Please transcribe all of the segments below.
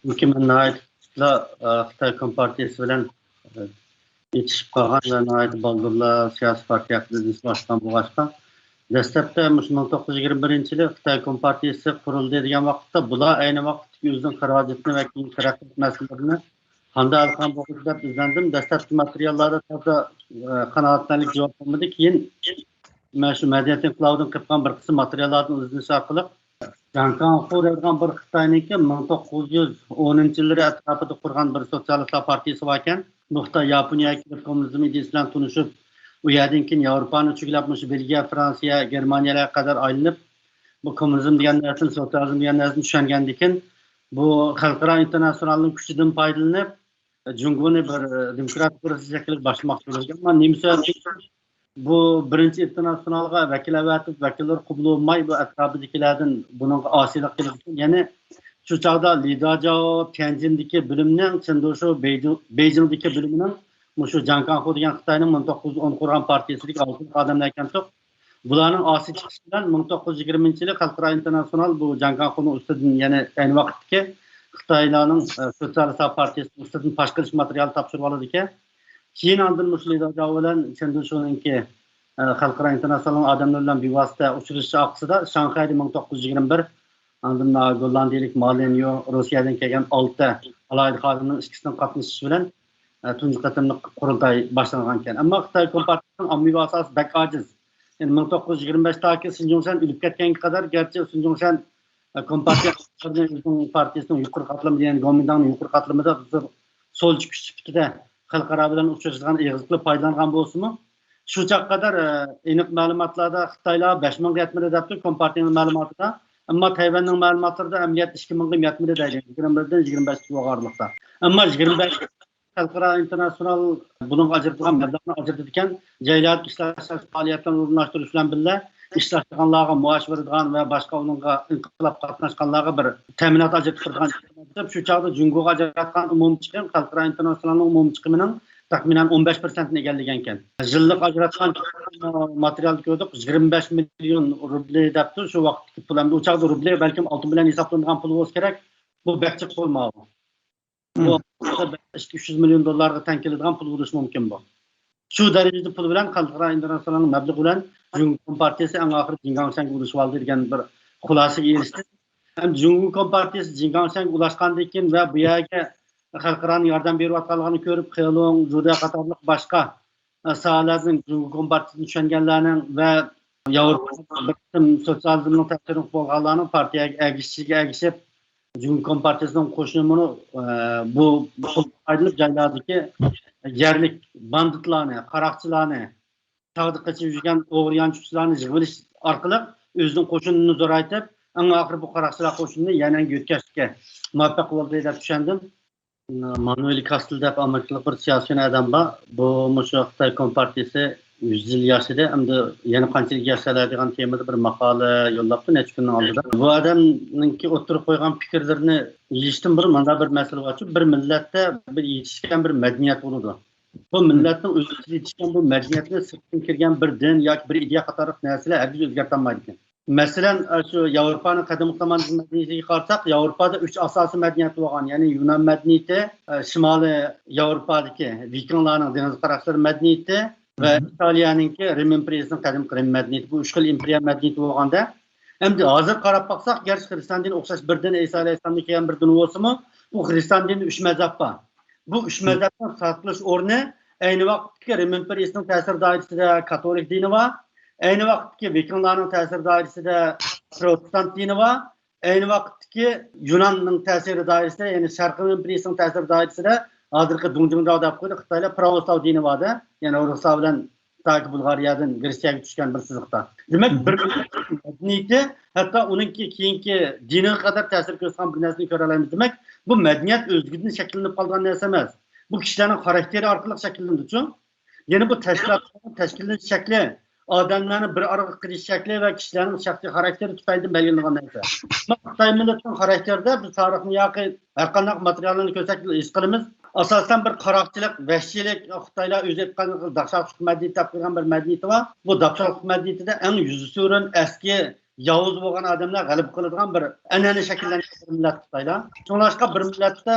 2000 Xitoy Kompartiyasi bilan yetishib qolgan va nihoyat baldurlar siyosiy partiya aktivist boshqan bo'lg'achqa dastlabda 1921 yili Xitoy Kompartiyasi qurildi degan vaqtda bular ayni vaqtdagi o'zining xarajatini va keyin taraqqiyot masalalarini qanday hal qilgan bo'ladi deb izlandim. Dastlabki materiallarda to'g'ri qanoatlanarli javob bo'lmadi. Keyin mana shu madaniyat inqilobidan qilgan bir qism materiallarni izlash orqali Jankanxu degan bir Xitoyniki 1910-yillar atrofida qurgan bir sotsialistlar partiyasi bor ekan. Bu Xitoy Yaponiyaga kelib kommunizm ideyasi bilan tanishib, u yerdan keyin Yevropani chugilab, Belgiya, Fransiya, Germaniyaga qadar aylanib, bu kommunizm degan narsani, sotsializm degan narsani tushungandan keyin bu xalqaro internasionalning kuchidan foydalanib, Junguni bir demokratik bir shaklda boshmoqchi bo'lgan. Men nimsa bu birinchi internasionalga vakillar qabul olmay bu atrofidagilardan buning osiylik qilib, ya'ni shu chog'da Lidajao Tianjindagi bilimning Chindoshu Beijingdagi bilimining shu Jankanxu degan Xitoyning 1910 qurgan partiyasidagi oltin odamlar ekan-ku. Bularning osi chiqishi bilan 1920-yili xalqaro internasional bu Jankanxuning ustidan, ya'ni ayni vaqtdagi Xitoylarning sotsialist partiyasining ustidan fosh qilish materiali topshirib oladi ekan. Keyin andin Lidajao bilan Chindoshuninki xalqaro internasional odamlar bilan bevosita uchrashish oqsida Shanxayda 1921 andin Gollandiyalik Malenyo Rossiyadan kelgan 6 alohida xodimning ikkisining qatnashishi bilan tunji qatimliq qurultoy boshlangan ekan. Ammo Xitoy Kompartiyasining ommaviy asosi bak ojiz. Yani 1925'daki Sinjonshan ölüp ketkenga kadar gerçi Sinjonshan partiyasının yukarı katılımı diyen Gomindan'ın yukarı katılımında solcu küçüktü xalqaro bilan uchrashgan egizlikli foydalangan bo'lsa-mu, shu chaqqa qadar aniq ma'lumotlarda Xitoylar 5000 ga yetmadi debdi kompartiyaning ma'lumotida, ammo Tayvanning ma'lumotlarida amaliyot 2000 ga yetmadi deydi. 21dan 25 bo'lganlikda. Ammo 25 xalqaro internasional bunun ajratilgan mablag'ni ajratadigan joylar ishlash faoliyatlarini o'rnashtirish bilan birga ishlashganlarga maosh beradigan va boshqa uningga inqilob qatnashganlarga bir ta'minot ajratadigan shu chog'da Jungoga ajratgan umumiy chiqim xalqaro internasional umumiy chiqimining taxminan 15% ni egallagan ekan. Yillik ajratgan material ko'rdik 25 million rubl debdi shu vaqtdagi pul. Hamda u chog'da rubl balkim oltin bilan hisoblangan pul bo'lsa kerak. Bu bekchiq bo'lmadi. Bu 300 million dollarga teng keladigan pul bo'lishi mumkin bu. Shu darajada pul bilan xalqaro internasional mablag' bilan Jungo Kompartiyasi eng oxiri Jingangsanga ulashib oldi degan bir xulosaga erishdi. Ham Jungo Kompartiyasi Jingangsanga ulashgandan keyin va bu yerga xalqaro yordam berayotganligini ko'rib, Xelong, Juda qatorliq boshqa sohalarning Jungo Kompartiyasini tushunganlarning va Yevropa sotsializmning ta'siri bo'lganlarning partiyaga agishib Jungo Kompartiyasining qo'shinini bu aydınlık joylardagi yerlik banditlarni, qaroqchilarni, tag'da qochib yurgan o'g'riyanchilarni yig'ilish orqali o'zining qo'shinini zo'raytib, eng oxiri bu qaroqchilar qo'shinini yana yetkazishga muvaffaq bo'ldi deb tushundim. Manuel Castells deb amerikalik bir siyosiy odam bor. Bu Xitoy Kompartiyasi 100 yil yashadi, hamda yana qanchalik yashaydi degan temada bir maqola yo'llabdi necha kunning oldida. Bu odamninki o'tirib qo'ygan fikrlarini yeyishdan bir mana bir masala bor. Bir millatda bir yetishgan bir madaniyat bo'ladi. Bu millatning o'zida yetishgan bu madaniyatni sirtdan kirgan bir din yoki bir ideya qatorliq narsalar hargiz o'zgarta olmaydi ekan. Masalan, shu Yevropaning qadimgi zamonidagi madaniyatiga qarasak, Yevropada 3 asosiy madaniyat bo'lgan, ya'ni Yunon madaniyati, Shimoliy Yevropadagi Vikinglarning deniz qaroqchilari madaniyati ve İtalyanınki Rim imperiyasının qadimki Rim madaniyati bu 3 xil imperiya madaniyati bo'lganda, endi hozir qarab baksak, gerçi Hristiyan dini o'xshash bir din, İsa alayhissalomdan kelgan bir din bo'lsa-mu, bu Hristiyan dini 3 mazhab bor. Bu 3 mazhabning farqlash o'rni ayni vaqtdagi Rim imperiyasining ta'sir doirasida Katolik dini var, aynı vaqtdagi Vikinglarning ta'sir doirasida Protestant dini var, aynı vaqtdagi Yunonning ta'sir doirasida, ya'ni Sharqiy imperiyasining ta'sir doirasida hozirgi Dunjingdao deb qo'ydi Xitoylar Pravoslav dini borda, ya'ni Ruslar bilan Taki Bulgariyadan Gretsiyaga tushgan bir siziqda. Demak, bir madaniyati hatto uningki keyingi diniga qadar ta'sir ko'rsatgan bir narsani ko'ra olamiz. Demak, bu madaniyat o'zgidan shakllanib qolgan narsa emas. Bu kishilarning xarakteri orqali shakllanadi-ku. Ya'ni bu tashkillanish shakli, odamlarning bir arqa qilish shakli va kishilarning shaxsiy xarakteri tufayli belgilangan narsa. Xitoy millatining xarakterida biz tarixni yoki har qanday materiallarni ko'rsak his qilamiz. Asasen bir qaroqchilik, vahshiylik, Xitoylar o'zi aytgan dahshatli madaniyat deb qo'ygan bir madaniyati bor. Bu dahshatli madaniyatida eng yuzi so'rin eski yavuz bo'lgan odamlar g'alaba qiladigan bir an'ana shakllangan bir millat Xitoylar. Shunlashqa bir millatda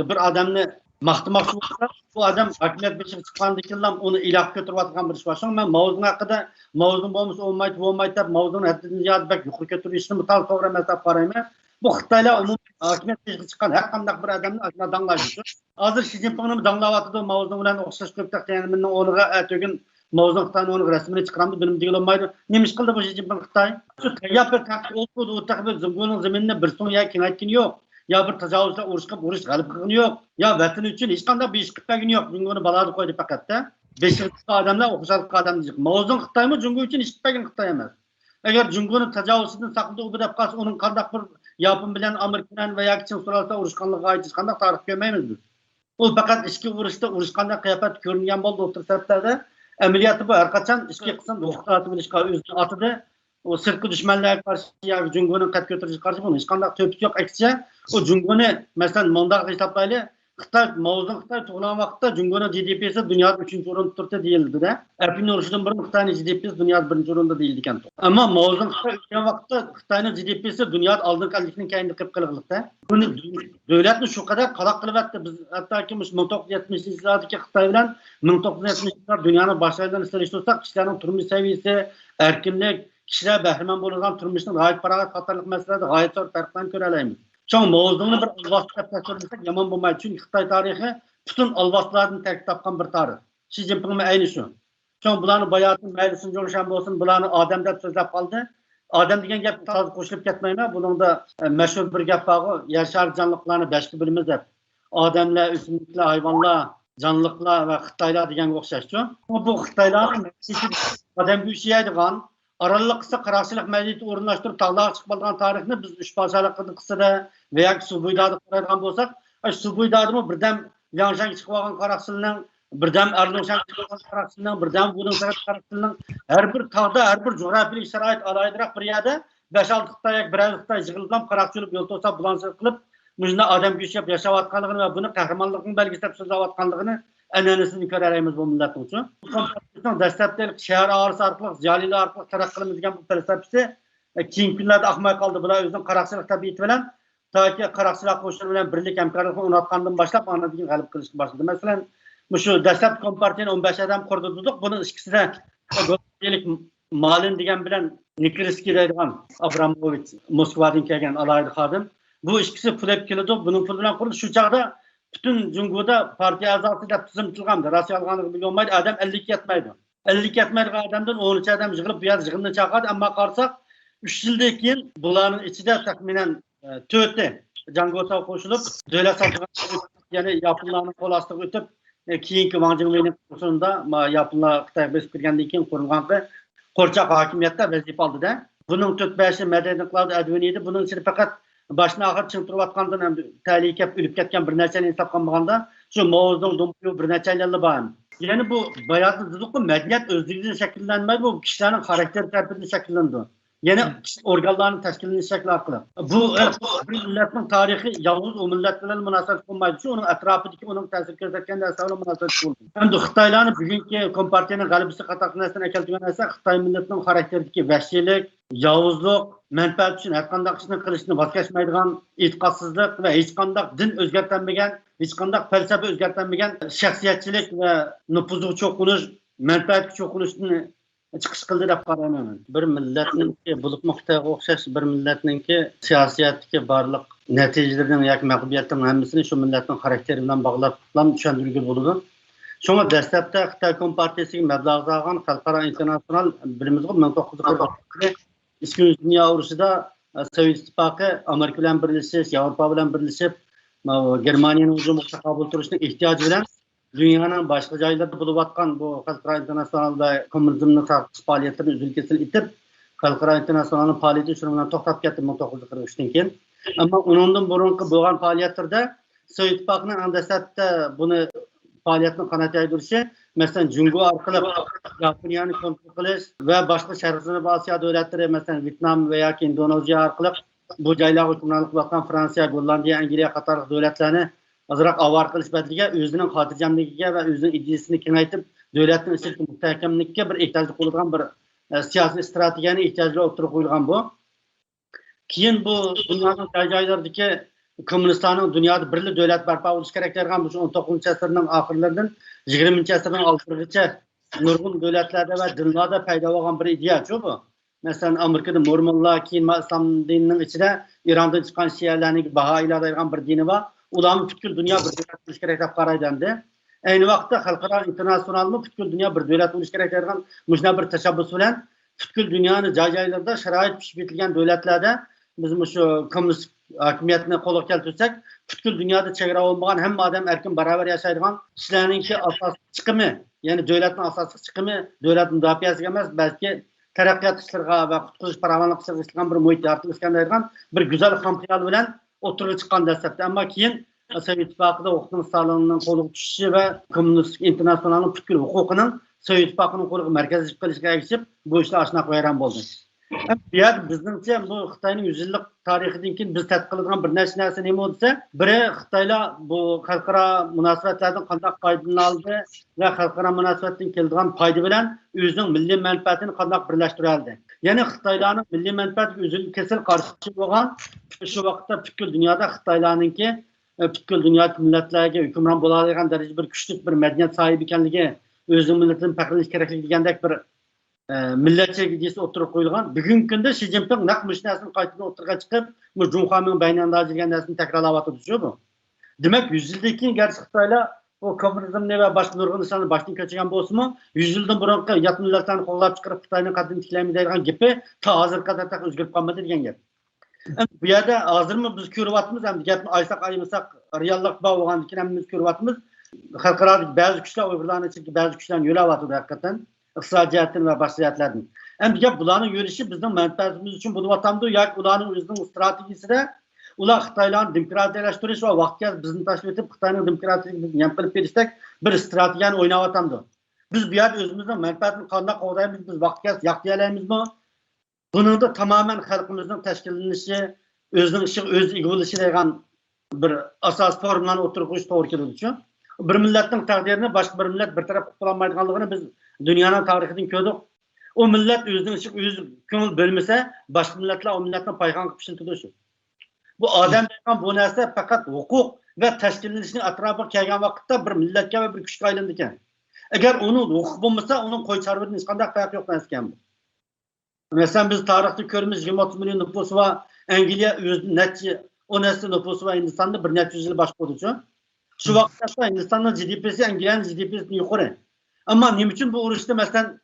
bir odamni maqtamoqchi bo'lsa, bu odam hokimiyat beshiga chiqqandan keyin ham uni iloh ko'tarayotgan bir ish bor. Men Mavzun haqida Mavzun bo'lmasa olmaydi deb Mavzun haddidan ziyod bak yuqori ko'tarishni mutal to'g'ri emas deb qarayman. Bu Xitoylar umumiy hokimiyat beshiga chiqqan har qanday bir odamni ashuna danglaydi. Hozir Xi Jinpingni danglayotdi Mavzun bilan o'xshash ko'p taqdirimning o'rniga atugin Mavzun Xitoyning o'rniga rasmini chiqaramdi, bilim degan olmaydi. Nima ish qildi bu Xi Jinping Xitoy? Shu tayyor bir taqdir oldu, o taqdir Zimgoning zaminini bir so'ng ya kengaytgani yo'q. Ya bir tecavüzle uruş galip kılgını yok. Ya vatan için hiç kanda bir iş kıtmagını yok. Cungo'nu baladı koydu fakat da. Beşiktaşlı adamlar, okuşalık adam diyecek. Mavzun Xitay mı? Cungo için iş kıtmagını Xitay emez. Eğer Cungo'nun tecavüzünün saklığı u bedep kalsa, onun kandak bir yapım bilen Amerika'nın veya için sorarsa uruşkanlığı ait kandak tarih görmeyiz biz. O fakat işki uruşta uruşkanlık kıyafet görüngen bol doktor sebeplerde ameliyatı bu her kaçan işki kısım doktoratı bilişka özünü atıdı. O sırkı düşmanlara karşı ya Cungo'nun kat götürücü karşı bunu hiç kandak tövbük yok eksice. O Cungo'nu mesela Mondak hesaplayla Xitay, Mavzun Xitay tuğulan vakitte Cungo'nun GDP'si dünyada 3. orunda turta değildi de. Erpin oluşunun bir Xitay'ın GDP'si dünyada 1. orunda değildi iken. Ama Mavzun Xitay tuğulan vakitte Xitay'ın GDP'si dünyada aldığın kallikinin kendi kıpkılıklıkta. Bunu devletini şu kadar kalak kılıp etti. Biz hatta ki 1970'lerdeki Xitay bilen 1970'ler dünyanın başlarından istemiştirsak kişilerin turmuş seviyesi, erkinlik, kişiler behriman bulunan turmuşun gayet paragat katarlık meselelerde gayet zor farklarını görebiliriz. Çoğun Mavzun'u bir alvasıda tasarlasak yaman bulmaydı. Çünkü Xitay tarihi bütün alvaslarını terk tapkan bir tarih. Xi Jinping'in aynı şu. Çoğun bulanı bayatın meclisin Coğuşan olsun, bulanı Adem'de sözlep kaldı. Adem degen gap tazı koşulup ketmeyme. Bunun da meşhur bir gap bağı. Yaşar canlılıklarını beşli bilimiz hep. Ademler, üstünlükler, hayvanlar, canlılıklar ve Xitaylar degen okşaşçı. Bu Xitayların Adem Büyüşü'yeydi kan. Aralık kısa karşılık medeniyeti orunlaştırıp tağlığa çıkmadan tarihini biz üç parçalık kısada veya su buydadı karargan bolsak, su buydadı mı birden Liangshan çıkıp olgan Karaksılı'nın, birden Erdoğan çıkıp olgan Karaksılı'nın, birden Budun Sarat Karaksılı'nın her bir tağda, her bir coğrafilik şerait alaydırak bir yerde 5-6 Xitay, bir Xitay yığılıp Karakçılıp yol olsa bulansız kılıp müjde Adem Güçyap yaşavatkanlığını ve bunu kahramanlığın belgesel sözlavatkanlığını an'anasini ko'raramiz bu millatning uchun. Kompartiyaning dastlabki shahar orasi orqali, ziyolilar orqali taraqqiyimiz degan bu falsafasi keyingi kunlarda oqmay qoldi. Bular o'zining qaroqchilik tabiati bilan toki qaroqchilar qo'shini bilan birlik hamkorlikni o'rnatgandan boshlab ana degan g'alab qilishga boshladi. Masalan, shu dastlabki kompartiyani 15 odam qurdi dedik. Buni ikkisida Go'zalik Malin degan bilan Nikriskiy deydigan Abramovich Moskvadan kelgan alayli xodim. Bu ikkisi pul keldi. Buning puli bilan qurdi. Shu chaqda bütün Cungo'da partiya a'zosi deb tizimtilgandı. Rossiya alganligi bilmaydi. Adam 50 yetmaydi. 50 yetmaydi adamdan 13 adam yig'ilib bu yer yig'inni chaqirdi. Ammo qarasak 3 yildan keyin bularning ichida taxminan 4 Cangota qo'shilib, davlat saltanati ya'ni Yaponlarning qo'l ostiga o'tib, keyingi Wang Jingweining kursunda Yaponlar Xitoyga bosib kirgandan keyin qurilgan qo'rchoq hokimiyatda vazifa oldida. Buning 4-5 madaniyatlarda advani edi. Buning ichida faqat başına ağır çıldırıvatkandan hem tehlikep ülüp ketken bir neçeli insaf kalmağında şu Mavzun dumpuyu bir neçeli bağım. Yani bu bayatlı düzlükü medeniyet özlüğünün şekillenmedi, bu kişilerin karakteri terbiyetle şekillendi. Yani organların teşkilini şekli akıllı. Bu bir milletin tarihi yalnız o milletlerle münasebet olmaydı. Şu onun etrafındaki onun tesir gösterken de esasıyla münasebet oldu. Hem de Xitayların bugünkü kompartiyanın galibisi kataklarından ekeldiğine ise Xitay milletinin karakterdeki vahşilik, yavuzluk, menfaat için her kandak işini kılışını vazgeçmeydiğen itikatsızlık ve hiç kandak din özgertenmegen, hiç kandak felsefe özgertenmegen şahsiyetçilik ve nüfuzu çok konuş, menfaat çok konuştuğunu chiqish qildi deb qarayman. Bir millatninki bo'lib muhtega o'xshash bir millatninki siyosatdagi barliq natijalarning yoki mag'lubiyatning hammasini shu millatning xarakteri bilan bog'lab tushuntirishga bo'ladi. Shunga dastlabda Xitoy Kompartiyasiga mablag' solgan xalqaro internasional bilimizga 1940 Ikkinchi dunyo urushida Sovet ittifoqi Amerika bilan birlashib, Yevropa bilan birlashib, Germaniyaning hujumiga qabul turishning ehtiyoji bilan dünyanın başka joylarida bo'lib atgan bu xalqaro internasional va kommunizmni tarqish faoliyatini uzun kesil etib, xalqaro internasional faoliyati shu bilan to'xtab ketdi 1943dan keyin. Ammo undan burungi bo'lgan faoliyatlarda Sovet ittifoqining andasatda buni faoliyatni qanot yaydirishi, masalan Jungo orqali Yaponiyani kontrol qilish va boshqa Sharq Janubiy Osiyo davlatlari, masalan Vyetnam va yoki Indoneziya orqali bu joylarga hukmronlik qilgan Fransiya, Gollandiya, Angliya qator davlatlarni azroq avar qilish badliga o'zining xotirjamligiga va o'zining ideyasini kengaytib, davlatning ichki mustahkamlikka bir ehtiyoj qo'yadigan bir siyasi strategiyani ehtiyojli o'tirib qo'yilgan bu. Keyin bu dunyoning joylaridagi kommunistlarning dunyoda birli davlat barpo bo'lish kerak degan bu 19 asrning oxirlaridan 20 asrning oxirigacha nurg'un davlatlarda va dunyoda paydo bo'lgan bir ideya shu bu. Masalan, Amerikada Mormonlar, keyin islom dinining ichida Irondan chiqqan shiyalarning Bahoiylar degan bir dini bor. Ularni butkul dunyo bir davlat bo'lish kerak deb qaraydi endi. Ayni vaqtda xalqaro internasionalmi butkul dunyo bir davlat bo'lish kerak degan mushuna bir tashabbus bilan butkul dunyoni joy-joylarda sharoit pishib yetilgan davlatlarda biz shu kommunist hokimiyatni qo'lga keltirsak, butkul dunyoda chegara olmagan hamma odam erkin barobar yashaydigan kishilarningki asosiy chiqimi, ya'ni davlatning asosiy chiqimi davlat mudofaasiga emas, balki taraqqiyot ishlariga va qutqarish farovonlik ishlariga ishlangan bir muhit yaratilishi degan bir go'zal ham xiyol bilan o'tirib chiqqan dastlabda, ammo keyin Sovet ittifoqida huquqning Stalinning qo'liga tushishi va kommunist internasionalning butkul huquqining Sovet ittifoqining qo'liga markazlashib qolishiga ergishib, bu ishlar ashunaq vayron bo'ldi. Bizningcha bu Xitoyning 100 yillik tarixidan keyin biz tadqiq qiladigan bir narsa nima bo'lsa, biri Xitoylar bu xalqaro munosabatlardan qanday foydalanildi va xalqaro munosabatdan keladigan foyda bilan o'zining milliy manfaatini qanday birlashtiradi. Ya'ni Xitoylarning milliy manfaatiga o'zini kesil qarshi bo'lgan shu vaqtda butkul dunyoda Xitoylarningki butkul dunyo millatlarga hukmron bo'la oladigan darajada bir kuchli bir madaniyat sohibi ekanligi, o'zining millatidan faxrlanish kerakligi degandek bir millatchilik ideyasi o'tirib qo'yilgan. Bugungi kunda Shi Jinping naq mushnasini qaytadan o'tirga chiqib, bu Junxoning baynanda degan narsani takrorlayotdi shu bu. Demak, 100 yildan keyin garchi Xitoylar bu kommunizmni va boshqa nurg'un ishlarni boshdan kechirgan bo'lsa-mu, 100 yildan burungi yot millatlarni qo'llab chiqarib Xitoyning qaddini tiklaymiz degan gapi ta hozirga qadar o'zgarib qolmadi degan gap. Bu yerda hozirmi biz ko'ryapmiz, ham gapni aytsak aymasak reallik bor bo'lgandan keyin biz ko'ryapmiz. Xalqaro ba'zi kuchlar Uyg'urlarning ichiga ba'zi kuchlarni yo'layapti haqiqatan. iqtisodiyotdan va boshqa jihatlardan. Endi gap bularning yo'lishi bizning manfaatimiz uchun bo'lyapti yoki ularning o'zining strategiyasida ular Xitoylarni demokratiyalashtirish va vaqtga bizni tashlab o'tib Xitoyning demokratiyasini yam qilib berishdak bir strategiyani o'ynayapti. Biz bu yerda o'zimizning manfaatini qanday qo'llaymiz, biz vaqtga yaqtiyalamizmi? Buningda tamoman xalqimizning tashkillanishi, o'zining ishi o'zi bo'lishi degan bir asos formlarni o'tirib qo'yish to'g'ri keladi. Bir millatning taqdirini boshqa bir millat bir taraf qilolmaydiganligini biz dunyoning tarixidan ko'rdik. O millat o'zining ishi o'zi ko'ngil bo'lmasa, boshqa millatlar o millatni payqon qilib ishlatadi shu. Bu odam degan bu narsa faqat huquq va tashkillanishning atrofiga kelgan vaqtda bir millatga va bir kuchga aylandi ekan. Agar uni huquq bo'lmasa, uning qo'y chorvadan hech qanday farqi yo'q narsa ekan bu. Masalan, biz tarixda ko'ramiz 20 million nüfusi va Angliya o'zi necha 10 nüfusi va Hindistonda bir necha yuz yil boshqardi. Şu vaqtda Hindistanning GDP'si Angliyaning GDP'sidan yuqori. Ammo nima uchun bu urushda masalan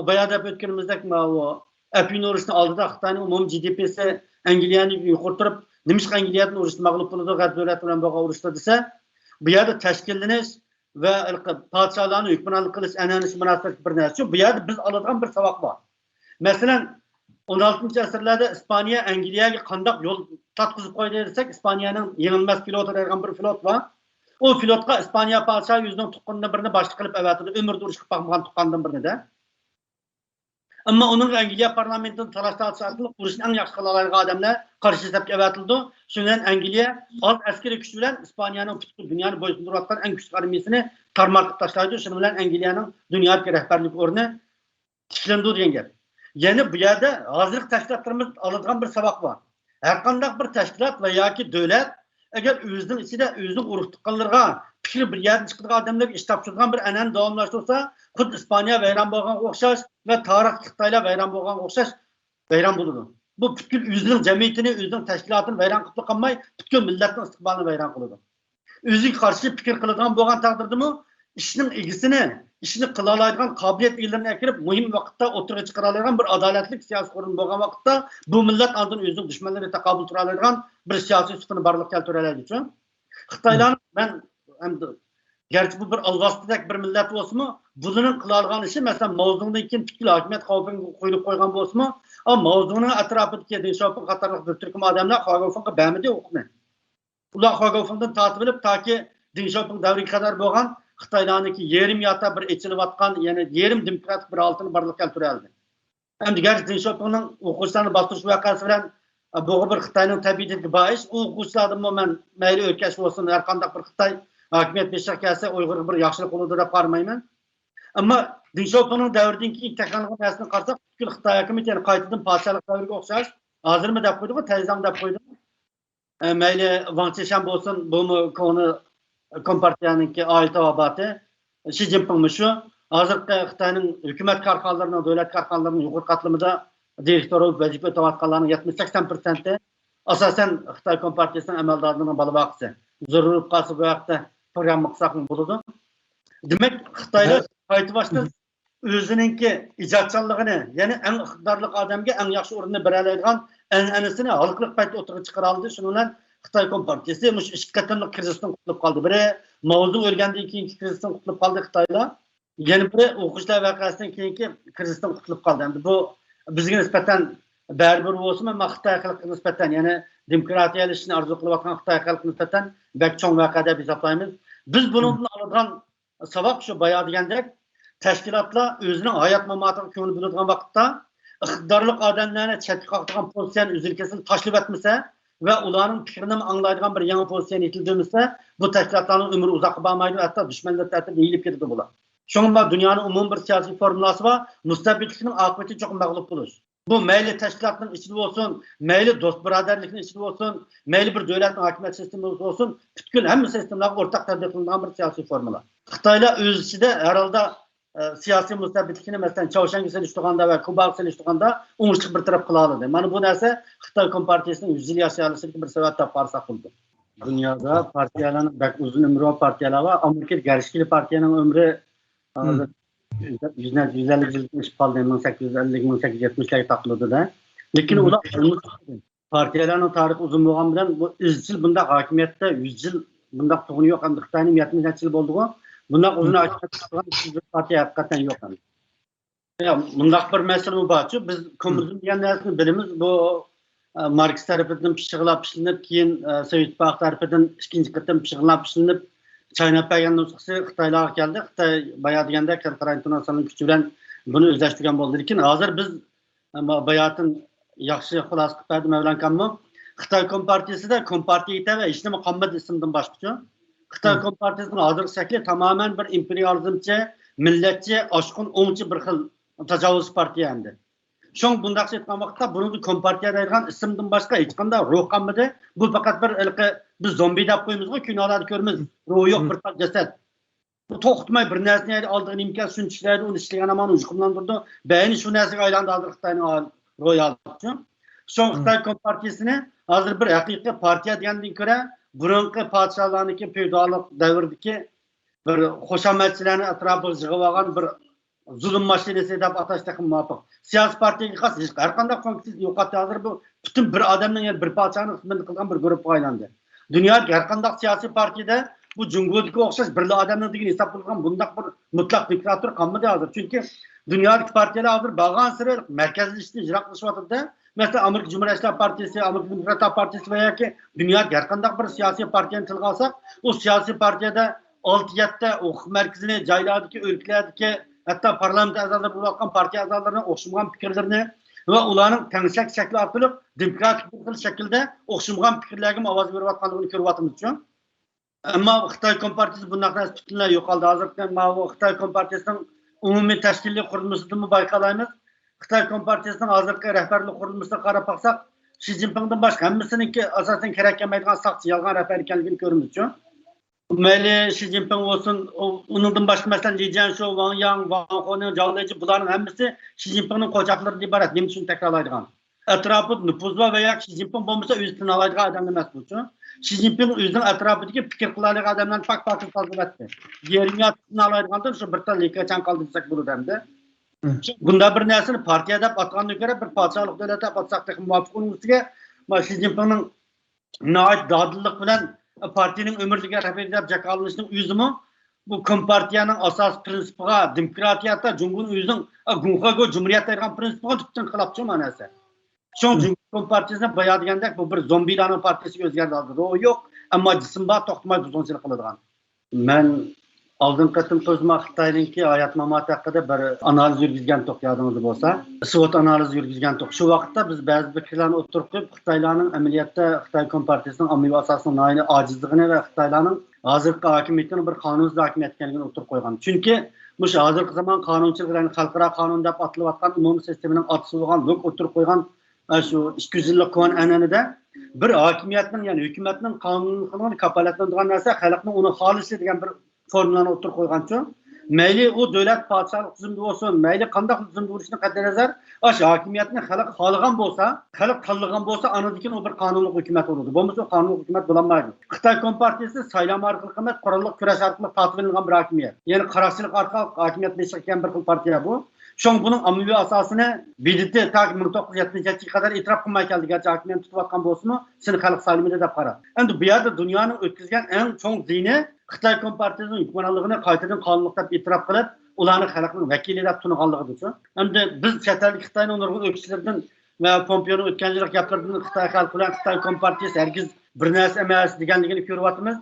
bayada o'tganimizdek bu Afin urushini oldida Xitoyning umumiy GDP'si Angliyaning yuqori turib, nima Angliyaning urushda mag'lub bo'ldi, g'arb davlat bilan bo'lgan urushda desa, bu yerda tashkillanish va podshohlarni hukmronlik qilish an'anasi munosabat bir narsa. Bu yerda biz oladigan bir saboq bor. Masalan, 16 asrlarda Ispaniya Angliyaga qanday yo'l tatqizib qo'ydi desak, Ispaniyaning yengilmas piloti degan bir pilot bor. O pilotga İspaniya padişahı yüzünden tuqqandan birini başlık qilib avatidi. Ömürde urush qilib bakmagan tuqqandan birini de. Ama onun Angliya parlamentini talash arqali urushni eng yaxshi qila oladigan odamlar qarshi hisobga avatildi. Shundan Angliya oz askeriy kuch bilan Ispaniyaning butkul dunyoni bo'ysundirayotgan eng kuchli armiyasini tarmaqib tashlaydi. Shuning bilan Angliyaning dunyoda rahbarlik o'rni tiklandi degan gap. Ya'ni bu yerda hozirgi tashkilotlarimiz oladigan bir saboq bor. Har qanday bir tashkilot va yoki davlat agar o'zining ichida o'zining urug' tuqqanlarga fikri bir yerdan chiqadigan odamlarga ish topshirgan bir an'ana davomlashtirsa, xuddi Ispaniya vayron bo'lgan o'xshash va tarix Xitoylar vayron bo'lgan o'xshash vayron bo'ladi. Bu butkul o'zining jamiyatini, o'zining tashkilotini vayron qilib qolmay, butkul millatning istiqbolini vayron qiladi. O'ziga qarshi fikr qiladigan bo'lgan taqdirdami, ishning egisini, ishni qila oladigan qobiliyat egallarini akirib, muhim vaqtda o'tirga chiqara oladigan bir adolatli siyosiy o'rin bo'lgan vaqtda bu millat oldin o'zining dushmanlariga taqobil tura oladigan bir siyosiy sutini barliqqa keltira oladi uchun Xitoylar men endi garchi bu bir alvastidek bir millat bo'lsa-mu, buning qila olgan ishi masalan mavzudan keyin butkul hokimiyat qavbiga qo'yilib qo'ygan bo'lsa-mu, ammo mavzuning atrofidagi Dengshoping qatorliq bir turkum odamlar Xogofingga bamidi o'qitdi. Ular Xogofingdan tortib olib toki Dengshoping davriga qadar bo'lgan Xitoylarniki yerim yata bir echilayotgan, ya'ni yerim demokratik bir holatni barliqqa keltira oldi. Endi garchi Dengshopingning o'quvchilarni bostirish voqeasi bilan bu bir Xitoyning tabiatiga bois u o'quvchilardan men mayli o'rkash bo'lsin, har qanday bir Xitoy hokimiyat beshak kelsa Uyg'ur bir yaxshilik qiladi deb qaramayman. Ama Deng Xiaoping'in davridan keyin texnologiya narsani qarasak, butkul Xitoy hukumati yani qaytadan podshohlik davriga o'xshash. Hozirmi deb qo'ydi, tezdan deb qo'ydi. Mayli Wang Qishan bo'lsin, buni koni kompartiyaniki oila tavobati, Xi Jinping shu. Hozirgi Xitoyning hukumat korxonalarining, davlat korxonalarining yuqori qatlamida direktor vazifa o'tayotganlarning 70-80% asosan Xitoy kompartiyasining amaldorlarining bola baqisi. Zarur qolsa bu vaqtda programma qilsak bo'ladi. Demak, Xitoylar qayta boshdan o'zininki ijodchanligini, ya'ni eng iqtidorli odamga eng yaxshi o'rinni bera oladigan an'anasini xalqlik payt o'tirib chiqara oldi. Shuning bilan Xitoy kompartiyasi mush ikki qatorliq krizdan qutulib qoldi. Biri mavzu o'lgandan keyingi krizdan qutulib qoldi Xitoylar. Yana biri o'qishlar voqeasidan keyingi krizdan qutulib qoldi. Endi bu bizga nisbatan baribir bo'lsa-mu, Xitoy xalqiga nisbatan, ya'ni demokratiyalashishni orzu qilayotgan Xitoy xalqiga nisbatan bak cho'ng voqea deb hisoblaymiz. Biz bundan oladigan sabab shu bayo degandek, tashkilotlar o'zining hayot mamatiga ko'ngil bo'ladigan vaqtda iqtidorli odamlarni chetga qoqtirgan pozitsiyani uzilkasini tashlab etmasa va ularning fikrini anglaydigan bir yangi pozitsiyani yetildirmasa, bu tashkilotlarning umri uzoqqa bormaydi, hatto dushmanlar tarafından yeyilib ketadi bular. Şununla dünyanın umum bir siyasi formülası var. Müstabitlikinin akıbeti çok mağlup buluş. Bu meyli teşkilatının içinde olsun, meyli dost biraderlikinin içinde olsun, meyli bir devletin hakimiyet sistemi olsun, bütün hem sistemler ortak tercih edilen bir siyasi formüla. Xitaylar öz içinde herhalde siyasi müstabitlikini mesela Çavuşengi seliştiğinde ve Kuba seliştiğinde umurçuk bir taraf kılalıdır. Yani bu neyse Xitay Kompartiyasının 100 yıl yaşayalısının bir sebep taparsak oldu. Dünyada partiyaların bek uzun ömrü partiyalar var. Amerika Gerçekli Partiyanın ömrü 150 yıl kaldı, 1850-1870'ler takıldı da. Lakin ular partiyaların tarihi uzun bo'lgan bilan bu izchil bunda hakimiyette 100 yıl bunda to'g'ri yo'q hamda Xitoyning 70 yil bo'ldi-ku. Bunda uzun hakimiyet qilgan partiya hakikaten yo'q hamda. Ya bundaq bir masala bor. Biz kommunizm degan narsani bilamiz. Bu Marks tarafidan pishig'ilab pishinib, keyin Sovet Ittifoqi tarafidan ikkinchi qatam pishig'ilab pishinib chaynab bergan nusxasi Xitoylarga keldi. Xitoy bayo deganda xalqaro internasional kuch bilan buni o'zlashtirgan bo'ldi. Lekin hozir biz bayotini yaxshi xulosa qilib berdi Mavlankammi. Xitoy kompartiyasida kompartiya va hech nima qolmadi ismdan boshqacha. Xitoy kompartiyasining hozirgi shakli tamoman bir imperializmchi, millatchi, oshqun, o'ngchi bir xil tajovuz partiya endi. Şoň bundaq aytgan vaqtda buni kompartiya deyilgan ismdan boshqa hech qanday ruh qolmadi. Bu faqat bir biz zombi deb qo'yamiz-ku, kinolarda ko'ramiz. Ruhi yo'q bir jasad. Bu to'xtatmay bir narsani oldigan imkon shunchalik uni ishlagan amon ushqunlantirdi. Beyni shu narsaga aylandi hozir Xitoyning ro'yaldi. Şoň Xitoy kompartiyasini hozir bir haqiqiy partiya degandan ko'ra burunqi podshohlarniki feodallik davridagi bir xo'shamatchilarni atrofiga yig'ib olgan bir zulüm maşinesi deb atashga muvofiq. Siyasi partiyaga xos har qanday funksiya yo'qotdi. Hozir bu butun bir odamning bir podshohning xizmat qilgan bir guruhga aylandi. Dunyoda har qanday siyasi partiyada bu Jungodagi o'xshash bir odamning degan hisob qilgan bundaq bir mutlaq diktator qolmadi hozir. Chunki dunyodagi partiyalar hozir bag'an siri markazlashishni ijro qilishyapti. Mesela Amerika Cumhuriyetçiler Partisi, Amerika Demokratlar Partisi veya ki dünyada her kandak bir siyasi partiyanı tilga alsak, o siyasi partiyada 6-7 o merkezini, caylardaki, ülkelerdeki hatta parlamento azaları bulunan partiya azalarına okşamayan fikirlerini ve onların tenişek şekli arkalık demokratik bir şekilde okşamayan fikirlerine avaz veriyorlar görüyoruz için. Ama Xitoy Kompartiyasi bundan sonra bütünler yok aldı. Hazırlıktan Xitoy Kompartiyasining umumiy tashkiliy qurilmasini bayqalaymiz. Xitoy Kompartiyasining hozirgi rahbarlik qurilmasiga qarab baksak, Xi Jinpingdan boshqa hammasiniki asosan kerak kelmaydigan saqchi yolg'on rahbar ekanligini ko'ramiz-ku. Mayli Xi Jinping olsun, uningdan boshqa masalan Li Jianshu, Wang Yang, Wang Honing, Zhao Leji bularning hammasi Xi Jinpingning qo'chaqlaridan iborat. Nima uchun takrorlaydigan? Atrofi nüfuzva veya Xi Jinping bo'lmasa o'zi tinalaydigan odam emas bu. Xi Jinping o'zining atrofidagi fikr qiladigan odamlarni pak-pak tozalab etdi. Yerini tinalaydigandan shu bir talika chan qoldirsak bo'ladi hamda. Bunda bir narsani partiya deb atgandan ko'ra bir podshohlik davlat deb atsak da muvofiq ustiga Xi Jinpingning nihoyat dodillik bilan partiyaning umrliga rahbar deb jaqalinishining o'zimi bu kompartiyaning asos prinsipiga, demokratiyatda Cumhuriyet o'zining Gunxago Cumhuriyet degan prinsipiga tutun qilibchi manasi. Şoň kompartiyasini bayo degandek bu bir zombilarning partiyasiga o'zgardi hozir. O yo'q, ammo jism bor to'xtamay buzg'unchilik qiladigan. Men oldin qatim so'zma Xitoyninki hayot mamoti haqida bir analiz yurgizgan to'xtadingiz bo'lsa, SWOT analiz yurgizgan to'q. Shu vaqtda biz ba'zi fikrlarni o'tirib qo'yib Xitoylarning amaliyotda Xitoy kompartiyasining ommaviy asosining ojizligini va Xitoylarning hozirgi hokimiyatining bir qonunsuz hokimiyat ekanligini o'tirib qo'ygan. Chunki mush hozirgi zamon qonunchiligini xalqaro qonun deb atilayotgan umumiy sistemaning otisi bo'lgan lok o'tirib qo'ygan shu 200 yillik qonun an'anada bir hokimiyatning ya'ni hukumatning qonunchiligini kafolatlantirgan narsa xalqning uni xohlisi degan bir formulani o'tirib qo'ygancha mayli u davlat podshohlik tizimida bo'lsin mayli qanday tizimda bo'lishini qat'iy nazar shu hokimiyatni xalq xohlagan bo'lsa xalq tanlagan bo'lsa anadikin u bir qonunli hukumat bo'ladi bo'lmasa qonunli hukumat bo'lolmaydi xitoy kompartiyasi saylov orqali emas qurolli kurash orqali tatib olingan bir hokimiyat ya'ni qaroqchilik orqali hokimiyat beshiqgan bir xil partiya bu Şoň bunun ammaviy asosini BDT ta 1970-yilga qadar e'tirof qilmay keldi. Garchi hokimiyat tutayotgan bo'lsa-mu, seni xalq salimida deb qarab. Endi bu yerda dunyoni o'tkazgan eng cho'ng dini Xitoy kompartiyasining hukmronligini qaytadan qonunli deb e'tirof qilib, ularni xalqning vakili deb tunig'anligidir. Endi biz chet ellik Xitoyning nurg'un o'kishlaridan va Pompeoning o'tgan yillik gaplardan Xitoy xalqi bilan Xitoy kompartiyasi hargiz bir narsa emas deganligini ko'ryapmiz.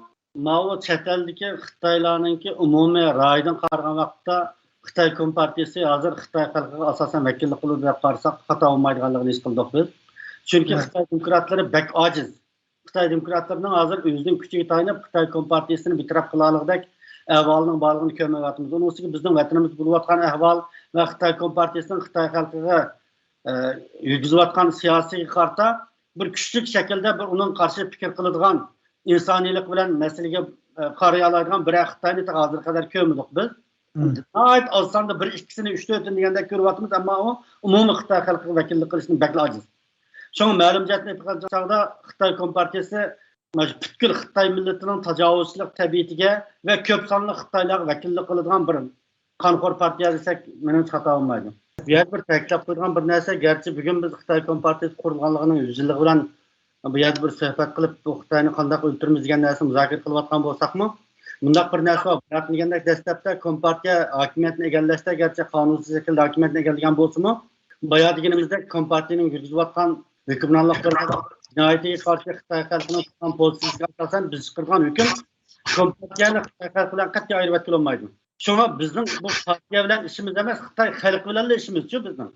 Mao chet eldagi Xitoylarningki umumiy ra'yidan qaragan vaqtda Xitoy kompartiyasi hozir Xitoy xalqiga asosan vakillik qiladi deb qarasak xato olmaydiganligini his qildik biz. Chunki Xitoy demokratlari bak ojiz. Xitoy demokratlarining hozir o'zining kuchiga tayanib Xitoy kompartiyasini bitirib qilaligidek ahvolning borligini ko'rmayapmiz. Uning ustiga bizning vatanimiz bo'layotgan ahvol va Xitoy kompartiyasining Xitoy xalqiga yurgizayotgan siyosiy qarta bir kuchli shaklda bir uning qarshi fikr qiladigan insoniylik bilan masalaga qaraya oladigan bir Xitoyni hozir qadar ko'rmadik biz. Ait olsanda bir ikkisini 3-4 deganda ko'ryapmiz, ammo u umumiy Xitoy xalqiga vakillik qilishning bakli ojiz. Şoň ma'lumotni aytgan chog'da Xitoy kompartiyasi butkul Xitoy millatining tajovuzchilik tabiatiga va ko'p sonli Xitoylarga vakillik qiladigan bir qonxo'r partiya desak, meni xato olmaydi. Bu yer bir ta'kidlab qo'ygan bir narsa, garchi bugun biz Xitoy kompartiyasi qurilganligining 100 yilligi bilan bu yerda bir suhbat qilib, bu Xitoyni qanday o'ltiramiz degan narsa muzokara qilayotgan bo'lsak-mu, bundaq bir narsa bor. Deganda dastlabda kompartiya hokimiyatni egallashda garchi qonunsiz shaklda hokimiyatni egallagan bo'lsa-mu, boya deganimizda kompartiyaning yurgizayotgan hukmronliklariga jinoyatga qarshi Xitoy xalqining tutgan pozitsiyasiga asosan biz chiqargan hukm kompartiyani Xitoy xalqi bilan qat'iy ayirib bo'lmaydi. Şoňa bizning bu partiya bilan ishimiz emas, Xitoy xalqi bilan ishimiz-ku bizning.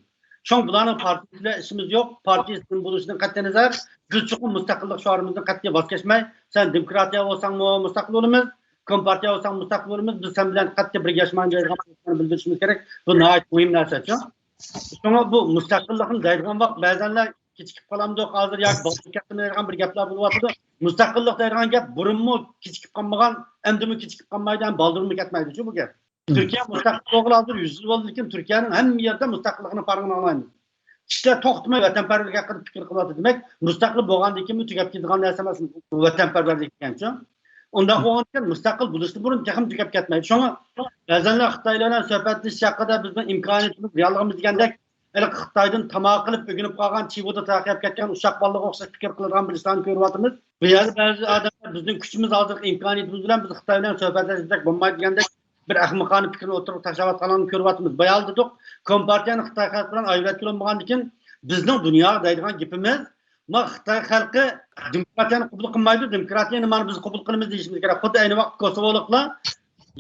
Şoň bularning partiya bilan ishimiz yo'q. Partiyasining bo'lishidan qat'iy nazar biz chuqur mustaqillik shorimizdan qat'iy voz kechmay, sen demokratiya bo'lsangmi mustaqil bo'lamiz, kompartiya olsang mustaqil bo'lamiz, biz sen bilan qat'iy birlashmaymiz degan bildirishimiz kerak. Bu nihoyat muhim narsa-ku. Şoňa bu mustaqillikni deydigan vaqt ba'zanlar kechikib qolamdi, hozir yoki boshqa bir gaplar bo'lyapti. Mustaqillik deydigan gap burunmi kechikib qolmagan, endimi kechikib qolmaydi, baldurmi ketmaydi-ku bu gap. Türkiye mustaqil bo'lgan hozir 100 yil bo'ldi, lekin Turkiyaning hamma yerda mustaqillikni farqini olmaymiz. Kishilar to'xtamay vatanparvarlik haqida fikr qilyapti. Demak, mustaqil bo'lgandan keyin tugab ketadigan narsa emas vatanparvarlik ekancha. Unda o'g'ongan mustaqil bo'lishni burun texim tugab ketmaydi. Şoňa ba'zanlar Xitoylar bilan suhbatlashish haqida bizning imkoniyatimiz, realligimiz degandek Xitoydan tamoq qilib o'ginib qolgan Chivoda taqib ketgan ushaq bolalarga o'xshash fikr qiladigan bilislarni ko'ryapmiz. Bu yerda ba'zi odamlar bizning kuchimiz hozirgi imkoniyatimiz bilan biz Xitoy bilan suhbatlashsak bo'lmaydi degandek bir ahmoqona fikrni o'tirib tashlayotganini ko'ryapmiz. Bayal dedik, kompartiyani Xitoy xalqi bilan ayirib bo'lmagandan keyin bizning dunyoga deydigan gapimiz Xitoy xalqi demokratiyani qabul qilmaydi, demokratiyani mana biz qabul qilamiz deyishimiz kerak. Xuddi ayni vaqt Kosovoliklar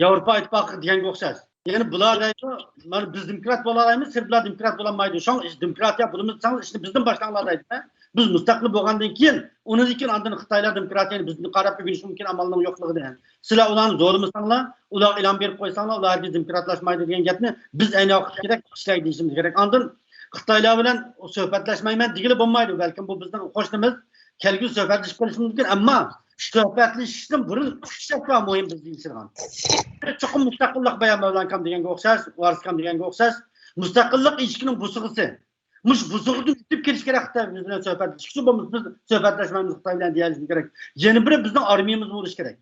Yevropa ittifoqi deganga o'xshash. Ya'ni bular deydi, mana biz demokrat bo'la olamiz, Serblar demokrat bo'la olmaydi. Şoň demokratiya bo'limiz ishni bizdan boshlanlar deydi. Biz mustaqil bo'lgandan keyin, undan keyin ondan Xitoylar demokratiyani bizni qarab o'rganish mumkin amalning yo'qligidan. Sizlar ularni zo'rlamasanglar, ular e'lon berib qo'ysanglar, ular biz demokratlashmaydi degan gapni biz ayni vaqtda kerak ishlaydi deyishimiz kerak. Ondan Xitoylar bilan suhbatlashmayman degili bo'lmaydi. Balkim bu bizning qo'shnimiz kelgusi suhbatlashib qolishimiz mumkin, ammo suhbatlashishdan burun kuchlar muhim biz deyishgan. Chuqur mustaqillik bayonlagan kam deganga o'xshash, varis kam deganga o'xshash, mustaqillik eshikning busig'isi. Mush buzug'ni yutib kelish kerak Xitoy bilan suhbatlashish uchun biz suhbatlashmaymiz Xitoy bilan deyishimiz kerak. Yana biri bizning armiyamiz bo'lish kerak.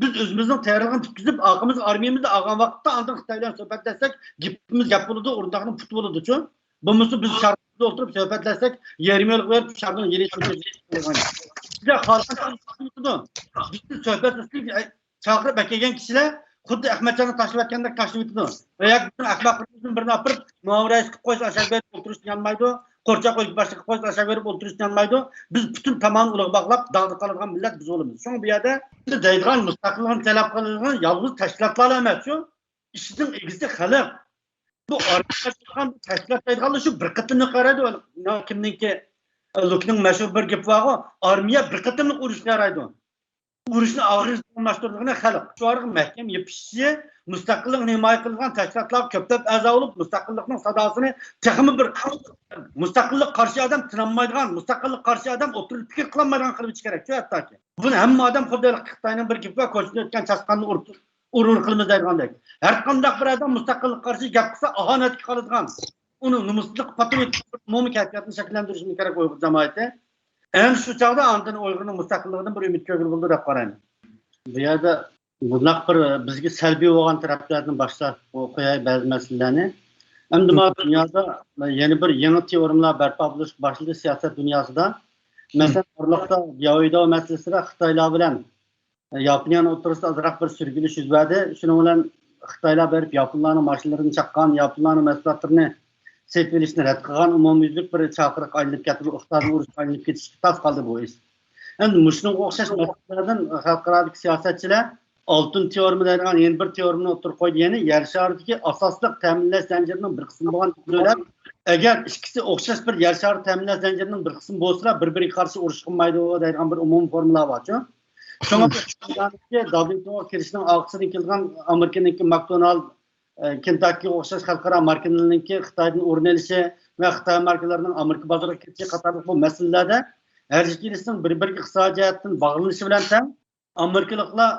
Biz o'zimizning tayyorligini tutkizib, aqimiz armiyamizda olgan vaqtda ondan Xitoy bilan suhbatlasak, gapimiz gap bo'ladi, o'rnaqning put bo'ladi-ku. Bo'lmasa biz shartda o'tirib suhbatlasak, 20 yil qo'yib shartni yelishtirib bizga xalqni biz suhbatlashib chaqirib kelgan kishilar xuddi Ahmadjonni tashlab aytgandek tashlab o'tdi. Va yoki bizning ahmoqligimizning birini olib, muomalaysh qilib qo'yish, ashag'berib o'tirishni yanmaydi, qo'rcha qo'yib boshqa qilib qo'yish, ashag'berib o'tirishni yanmaydi. Biz butun tomonni uloq bog'lab, dag'da qoladigan millat biz bo'lamiz. Şoň bu yerda deydigan mustaqillikni talab qiladigan yolg'iz tashkilotlar emas-ku. Ishning egisi xalq. Bu orqadan tashkilot deydiganlar shu bir qitimni qaraydi. Kimningki Lukning mashhur bir gapi bor, armiya bir qitimlik urushga qaraydi. urushni og'irlashtirganlar xalq. Shularga mahkam yepishchi, mustaqillikni himoya qilgan tashkilotlar ko'plab a'zo bo'lib, mustaqillikning sadosini texmi bir mustaqillik qarshi odam tinolmaydigan, mustaqillik qarshi odam o'tirib fikr qilolmaydigan qilib kerak. Shu hattoki. Buni hamma odam xuddi Xitoyning bir gipi ko'rsatib o'tgan chasqanni urur qilamiz deygandek. Har qanday bir odam mustaqillik qarshi gap qilsa ahonatga qoladigan. Uni nomuslik patriotik umumiy kayfiyatni shakllantirishimiz kerak Uyg'ur jamoati. En şu çağda andın Uygur'un müstakilliğinin bir ümit kögül buldu dep qarayman. Bu yerda bunaq bir bizga salbiy bo'lgan taraflardan başlar qo'yay ba'zi masalalarni. Endi dünyada yeni bir yangi teoriyalar barpo bo'lish boshladi siyosat dunyosida. Masalan, Orliqda Yaoido masalasida Xitoylar bilan Yaponiyaning o'rtasida azroq bir surgilish yuz berdi. Shuning bilan Xitoylar berib Yaponlarning mashinalarini chaqqan, Yaponlarning mahsulotlarini setvelishni rad qilgan umumyuzlik bir chaqiriq aylanib ketib, iqtisodiy urush aylanib ketishga tas qoldi bu ish. Endi shunga o'xshash masalalardan xalqaro siyosatchilar oltin teoriyasi degan yeni bir teoriyani o'tirib qo'ydi. Ya'ni yer sharidagi asosliq ta'minlash zanjirining bir qismi bo'lgan davlat agar ikkisi o'xshash bir yer shari ta'minlash zanjirining bir qismi bo'lsa, bir-biriga qarshi urush qilmaydi degan bir umumiy formula bor-ku. Shunga WTO kirishning oqsidan kelgan Amerikaniki McDonald Kentucky o'xshash xalqaro markalarningki Xitoydan o'rin olishi va Xitoy markalarining Amerika bozoriga kirishi qatorli bu masalalarda har ikkalasining bir-biriga iqtisodiyotdan bog'lanishi bilan ham Amerikaliklar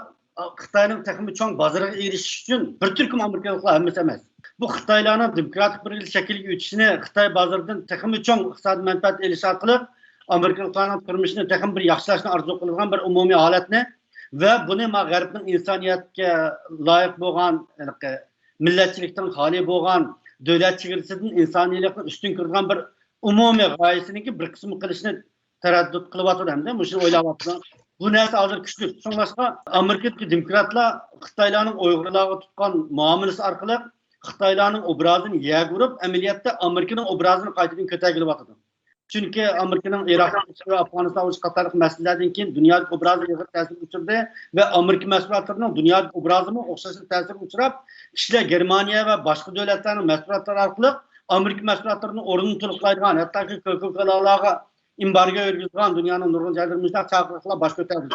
Xitoyning texnik cho'ng bozoriga erishish uchun bir turkum Amerikaliklar hammasi emas. Bu Xitoylarning demokratik bir shaklga o'tishini Xitoy bozoridan texnik cho'ng iqtisodiy manfaat olish orqali Amerikaliklarning turmushini texnik bir yaxshilashni orzu qilgan bir umumiy holatni va buni G'arbning insoniyatga loyiq bo'lgan millatchilikdan xoli bo'lgan davlat chegarasidan insoniylikni ustun kirgan bir umumiy g'oyasiniki bir qismi qilishni taraddud qilyapti hamda shuni o'ylayapti. Bu narsa hozir kuchli. So'nglashqa Amerikadagi demokratlar Xitoylarning Uyg'urlarga tutgan muomalasi orqali Xitoylarning obrazini yegurib, amaliyotda Amerikaning obrazini qaytadan ko'tarib Chunki Amerikaning Iroq va Afg'oniston urush qatorli masalalardan keyin dunyoda obrazi yig'ir ta'sir uchirdi va Amerika mas'uliyatlarining dunyoda obrazini o'xshash ta'sir uchrab, kishilar Germaniya va boshqa davlatlarning mas'uliyatlari orqali Amerika mas'uliyatlarining o'rnini to'liqlaydigan, hattoki Coca-Colalarga embargo yurgizgan dunyoning nurg'un joylarida chaqiriqlar bosh ko'tardi.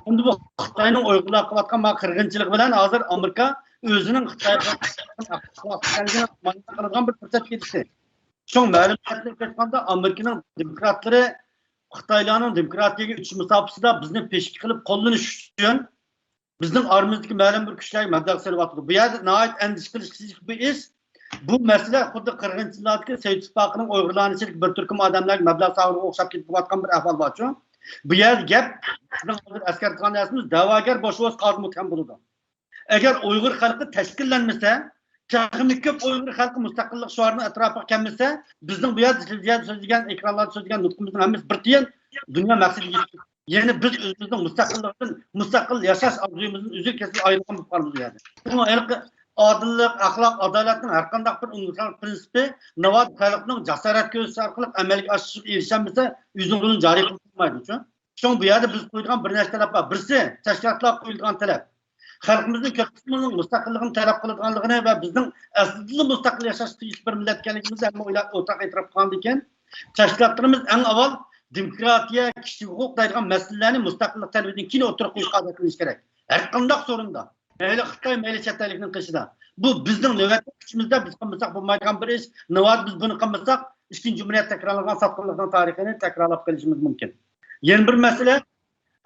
Endi bu Xitoyning Uyg'urlar qilayotgan qirg'inchilik bilan hozir Amerika o'zining Xitoyga qilgan bir fursat ketdi. So'ng ma'lumotlarga aytganda Amerikaning demokratlari Xitoylarning demokratiyaga o'tish musofasida bizni peshki qilib qo'llanish uchun bizning oramizdagi ma'lum bir kuchlarga mablag' solyapti. Bu yerda nihoyat andish qilish bu ish bu masala xuddi qirg'inchilikdagi Sovet Ittifoqining Uyg'urlarning bir turkum odamlarga mablag' solishga o'xshab ketayotgan bir ahvol bor-ku. Bu yerda gap hozir askar qilganimiz da'vogar boshvoz qozmukan bo'ladi. Agar Uyg'ur xalqi tashkillanmasa Çakımı köp Uyg'ur xalqi mustaqillik shuarini atrofiga kelmasa, bizning bu yerda so'zlagan ekranlarda so'zlagan nutqimizning hammasi bir tiyin dunyo maqsadiga yetdi. Ya'ni biz o'zimizning mustaqillikdan mustaqil yashash orzuyimizning uzil kesil ayrılgan bo'lib qoldi bu yerda. Bu odillik, axloq, adolatning har qanday bir universal prinsipi navot xalqning jasorat ko'rsatish orqali amalga oshishga erishamasa, o'zini joriy qilmaydi. Shu bu yerda biz qo'ygan bir nechta talab bor. Birisi tashkilotlar qo'yilgan talab. Xalqimizning ko'p qismining mustaqilligini talab qiladiganligini va bizning aslida mustaqil yashash tiyis bir millat ekanligimizni hamma o'rtaq e'tirof qilgan ekan. Tashkilotlarimiz eng avval demokratiya, kishilik huquq deydigan masalalarni mustaqillik talabidan keyin o'tirib qo'yishga odat qilish kerak. Har qanday so'rinda. Mayli Xitoy, mayli chet ellikning qilishida. Bu bizning navbatli kuchimizda biz qilmasak bo'lmaydigan bir ish. Navbat biz buni qilmasak, ikkinchi jumhuriyat takrorlangan sotqinlikning tarixini takrorlab qilishimiz mumkin. Yana bir masala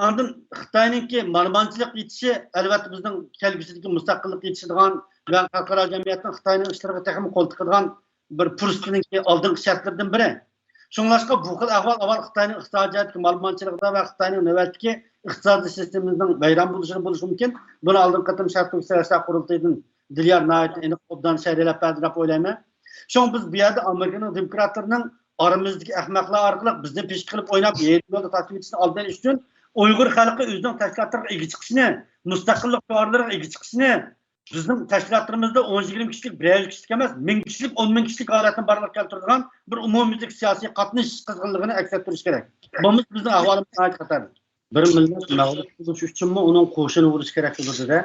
Andın Xitoyninki ma'lumotchilik yetishi albatta bizning kelgusidagi mustaqillik yetishadigan va xalqaro jamiyatning Xitoyning ishlariga texnik qo'l tiqadigan bir fursatninki oldingi shartlaridan biri. Shunglashqa bu xil ahvol avval Xitoyning iqtisodiyotga ma'lumotchilikda va Xitoyning navbatdagi iqtisodiy sistemimizning vayron bo'lishi mumkin. Buni oldin qatim shart siyosat qurultayidan Dilyar Nayt aniq obdan sharilab berdi deb o'ylayman. Shun biz bu yerda Amerikaning demokratlarining oramizdagi ahmoqlar orqali bizni pesh qilib o'ynab yo'lda tasvir etishni olgan uchun Uyg'ur xalqi o'zining tashkilotlariga ega chiqishni, mustaqillik to'g'rilariga ega chiqishni, bizning tashkilotlarimizda 10-20 kishilik, 1 kishilik emas, 1000 kishilik, 10 ming kishilik holatni barliqqa keltiradigan bir umumiylik siyosiy qatnash qizg'inligini aks ettirish kerak. Bu bizning ahvolimiz ayt qatar. Bir millat mag'lub bo'lish uchunmi uning qo'shini urish kerak bo'ladi-da.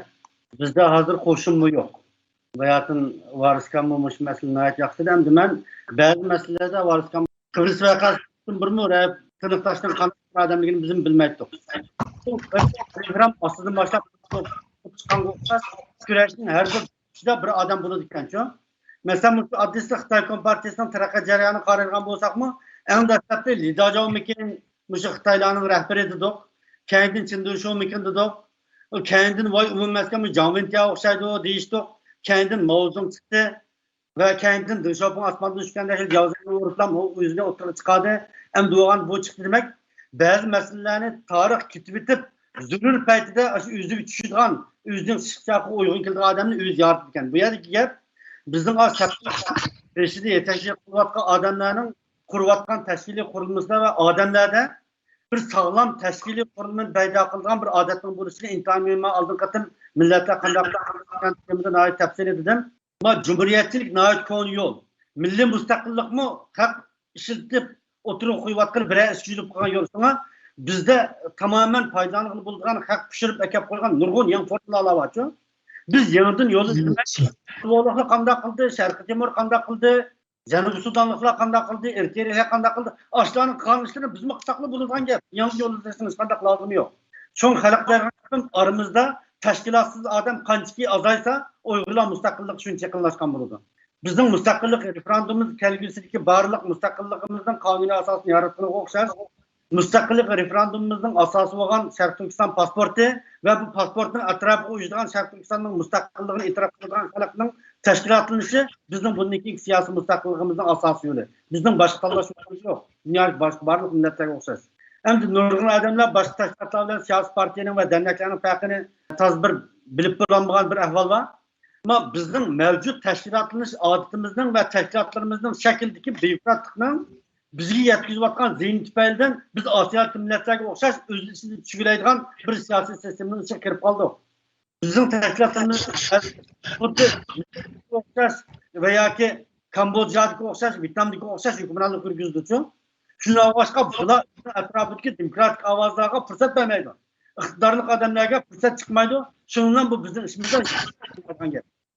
Bizda hozir qo'shinmi yo'q. Bayatın variskan bo'lmish masalalarni aytyapti-da. Endi men ba'zi masalalarda variskan Kıbrıs vakasının bir mürəb sınıftaşların qanday adamligini bizim bilmeydik. Bu program aslında başlap çıkan olsa güreşin her bir bir adam bunu dikkançı. Mesela bu adresi Xitay Kompartiyasının taraqqiy jarayonini qaraydigan bo'lsakmi, eng dastlabda Li Dajaomikin mushu Xitoylarning rahbari dedik. Keyin Chindu Shomikin dedik. Keyin voy umummasga Jiang Wentiao o'xshaydi deyishdi. Keyin Mao Zedong chiqdi va keyin Deng Xiaoping osmondan tushganda yozuvni o'rtlab o'ziga o'tirib chiqadi. Endi bo'lgan bu chiqdi demak, ba'zi masalalarni tarix ketib etib, zulm paytida shu o'ziga tushadigan, o'zining shiqshaqiga uyg'un kelgan odamni o'zi yaratib ekan. Bu yerdagi gap bizning reşidi yetakchilik qilayotgan odamlarning qurayotgan tashkiliy qurilmalar va odamlarda bir sog'lom tashkiliy qurilmani paydo qilgan bir odatning bo'lishiga intayin men oldin qatim millatlar qanday tafsir edim. Ama cumhuriyetçilik nahayet konu yol. Milli müstakillik mi hak işiltip oturup koyuvatkan bir eskişilip koyan yol. Sonra bizde tamamen faydalanıp bulduğun hak pişirip ekip koygan nurgun yan formula var. Biz yanıdın yolu Kılıoğlu'na kandak kıldı, Şarkı Timur kandak kıldı, Janubi Sudanlıklar kandak kıldı, Erkeriye kandak kıldı. Aşıların kanışlarını bizim kısaklı bulundan gel. Yanlış yolu dersiniz kandak lazım yok. Çoğun halkların aramızda teşkilatsız adam kançiki azaysa Uygurlar müstakillik için yakınlaşkan bulundu. Bizim müstakillik referandumumuz kelgüsüdeki barlıq müstakilliğimizden kanuni asasını yarattığına okşar. Müstakillik referandumumuzun asası olan Şarkı Türkistan pasportu ve bu pasportun etrafı uyuşturan Şarkı Türkistan'ın müstakilliğini itiraf edilen halkının teşkilatlanışı bizim bunun siyasi müstakilliğimizin asası yolu. Bizim başka tallaşmamız yok. Dünya barlıq milletlerine okşar. Hem nurgun adamlar başka teşkilatlarla siyasi partinin ve derneklerin farkını bir bilip bulunmayan bir ahval var. Ama bizim mevcut teşkilatlanış adetimizden ve teşkilatlarımızın şekildeki bürokratlıkla bizi yetkiziyotgan zihin tüpaylidan biz Asya milletlerine okşaş özünü çügüleydiğen bir siyasi sistemin içine kirip kaldık. Bizim teşkilatlarımız okşaş veya ki Kamboçya'daki okşaş, Vietnam'daki okşaş hükümranlık yürgüzdü için şuna başka bula etrafındaki demokratik avazlarga fırsat vermeydi. İktidarlık adamlarga fırsat çıkmaydı. Şundan bu bizim işimizden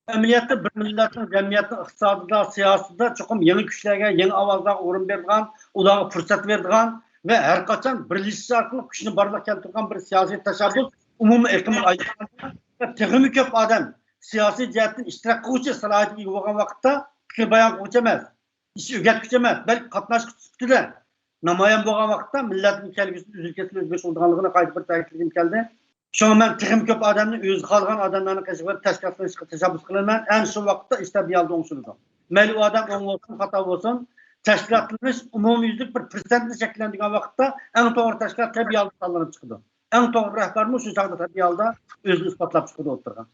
Emniyette bir milletin, cemiyetin, iktisadında, siyasında çokum yeni güçlerge, yeni avazlarga orun verdiğen, ularga fırsat verdiğen ve her kaçan birleşiş arkalık güçünü barlıq keltirgen bir siyasi teşebbüs umumi ekimi ayırgan ve teximi köp adam siyasi cihetin iştirak kılıcı salayeti gibi olan vakitte fikir bayan kılıcı emez. İşi öget emez. Belki katnaş kütüler. Namayan boğan vakitte milletin kelgüsü, ülkesinin özgürlüğü olduğunu kaydı bir takipledim geldi. Şu an ben texim köp adamın özü kalgan adamların keşifleri teşkilatlarına teşebbüs kılınmayan en şu vakitte işte bir yalda onsunudu. Meli o adam on olsun, hata olsun, teşkilatlanış umumi yüzlük bir presentli şekillendiği vakitte en doğru teşkilat tabi yalda sallanıp çıkıyordu. En doğru rehberimiz şu şekilde tabi yalda özü ispatlap çıkıyordu oturgan.